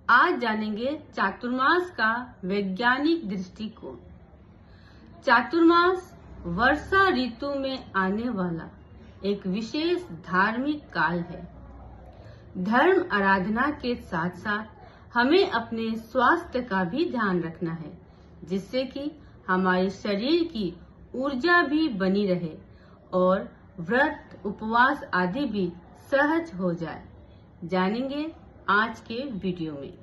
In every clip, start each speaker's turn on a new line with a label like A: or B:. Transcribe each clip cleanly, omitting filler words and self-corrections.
A: आज जानेंगे चातुर्मास का वैज्ञानिक दृष्टिकोण। चातुर्मास वर्षा ऋतु में आने वाला एक विशेष धार्मिक काल है। धर्म आराधना के साथ साथ हमें अपने स्वास्थ्य का भी ध्यान रखना है, जिससे कि हमारे शरीर की ऊर्जा भी बनी रहे और व्रत उपवास आदि भी सहज हो जाए। जानेंगे आज के वीडियो में।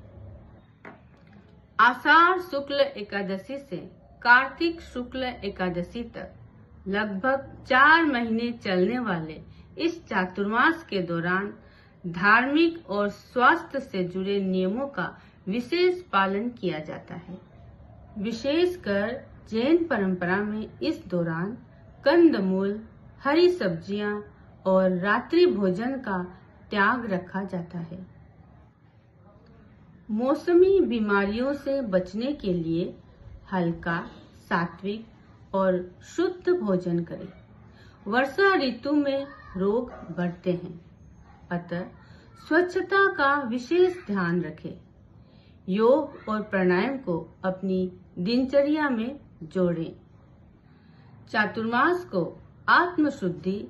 A: आषाढ़ शुक्ल एकादशी से कार्तिक शुक्ल एकादशी तक लगभग 4 महीने चलने वाले इस चातुर्मास के दौरान धार्मिक और स्वास्थ्य से जुड़े नियमों का विशेष पालन किया जाता है। विशेषकर जैन परंपरा में इस दौरान कंदमूल, हरी सब्जियां और रात्रि भोजन का त्याग रखा जाता है। मौसमी बीमारियों से बचने के लिए हल्का, सात्विक और शुद्ध भोजन करें। वर्षा ऋतु में रोग बढ़ते हैं, अतः स्वच्छता का विशेष ध्यान रखें। योग और प्राणायाम को अपनी दिनचर्या में जोड़ें। चातुर्मास को आत्म शुद्धि,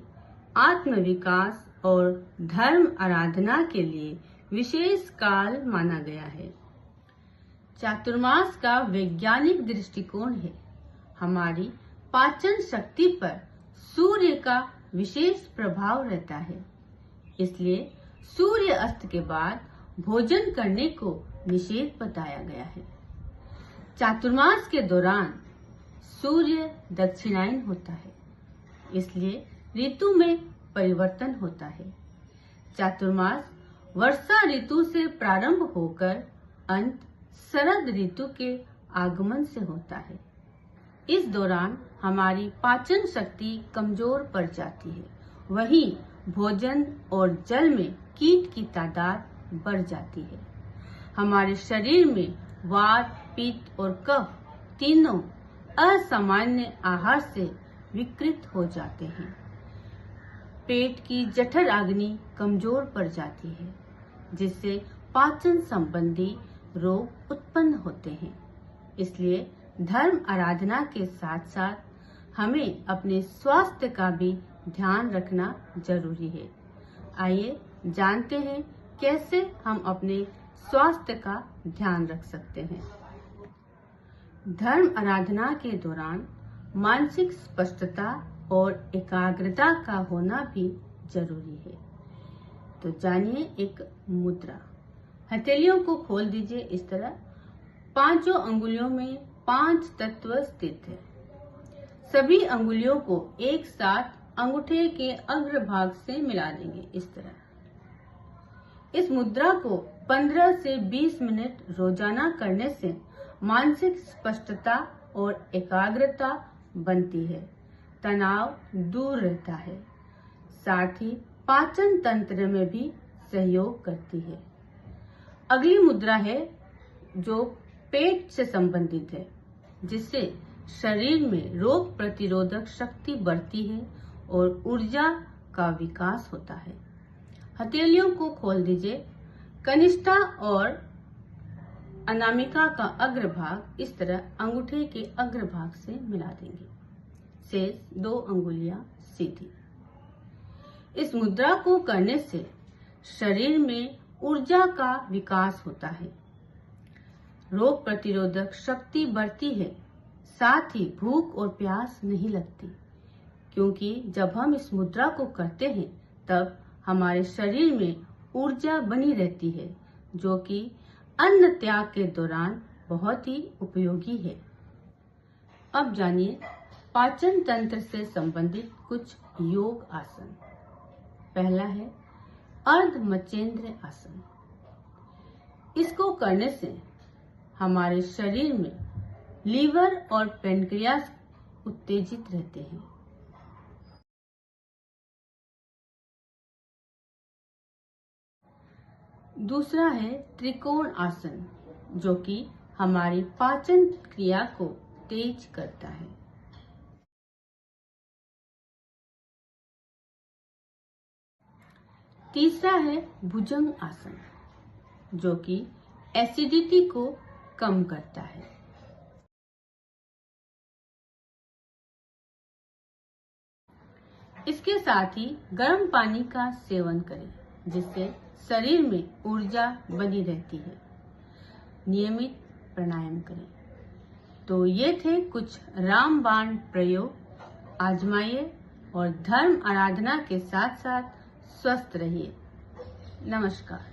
A: आत्म विकास और धर्म आराधना के लिए विशेष काल माना गया है। चातुर्मास का वैज्ञानिक दृष्टिकोण है। हमारी पाचन शक्ति पर सूर्य का विशेष प्रभाव रहता है, इसलिए सूर्य अस्त के बाद भोजन करने को निषेध बताया गया है। चातुर्मास के दौरान सूर्य दक्षिणायन होता है, इसलिए ऋतु में परिवर्तन होता है। चातुर्मास वर्षा ऋतु से प्रारंभ होकर अंत शरद ऋतु के आगमन से होता है। इस दौरान हमारी पाचन शक्ति कमजोर पड़ जाती है, वहीं भोजन और जल में कीट की तादाद बढ़ जाती है। हमारे शरीर में वात, पित्त और कफ तीनों असामान्य आहार से विकृत हो जाते हैं। पेट की जठर अग्नि कमजोर पड़ जाती है, जिससे पाचन संबंधी रोग उत्पन्न होते हैं। इसलिए धर्म आराधना के साथ साथ हमें अपने स्वास्थ्य का भी ध्यान रखना जरूरी है। आइए जानते हैं कैसे हम अपने स्वास्थ्य का ध्यान रख सकते हैं। धर्म आराधना के दौरान मानसिक स्पष्टता और एकाग्रता का होना भी जरूरी है। तो जानिए एक मुद्रा। हथेलियों को खोल दीजिए इस तरह। 5 अंगुलियों में 5 तत्व स्थित है। सभी अंगुलियों को एक साथ अंगूठे के अग्रभाग से मिला देंगे इस तरह। इस मुद्रा को 15 से 20 मिनट रोजाना करने से मानसिक स्पष्टता और एकाग्रता बनती है, तनाव दूर रहता है, साथ ही पाचन तंत्र में भी सहयोग करती है। अगली मुद्रा है जो पेट से संबंधित है, जिससे शरीर में रोग प्रतिरोधक शक्ति बढ़ती है और ऊर्जा का विकास होता है। हथेलियों को खोल दीजिए। कनिष्ठा और अनामिका का अग्रभाग इस तरह अंगूठे के अग्रभाग से मिला देंगे। शेष 2 अंगुलियां सीधी। इस मुद्रा को करने से शरीर में ऊर्जा का विकास होता है, रोग प्रतिरोधक शक्ति बढ़ती है, साथ ही भूख और प्यास नहीं लगती, क्योंकि जब हम इस मुद्रा को करते हैं तब हमारे शरीर में ऊर्जा बनी रहती है, जो कि अन्न त्याग के दौरान बहुत ही उपयोगी है। अब जानिए पाचन तंत्र से संबंधित कुछ योग आसन। पहला है अर्ध मचेंद्र आसन। इसको करने से हमारे शरीर में लीवर और पैनक्रियास उत्तेजित रहते हैं। दूसरा है त्रिकोण आसन, जो कि हमारी पाचन क्रिया को तेज करता है। तीसरा है भुजंग आसन, जो कि एसिडिटी को कम करता है। इसके साथ ही गर्म पानी का सेवन करें, जिससे शरीर में ऊर्जा बनी रहती है। नियमित प्राणायाम करें। तो ये थे कुछ रामबाण प्रयोग, आजमाइए और धर्म आराधना के साथ साथ स्वस्थ रहिए। नमस्कार।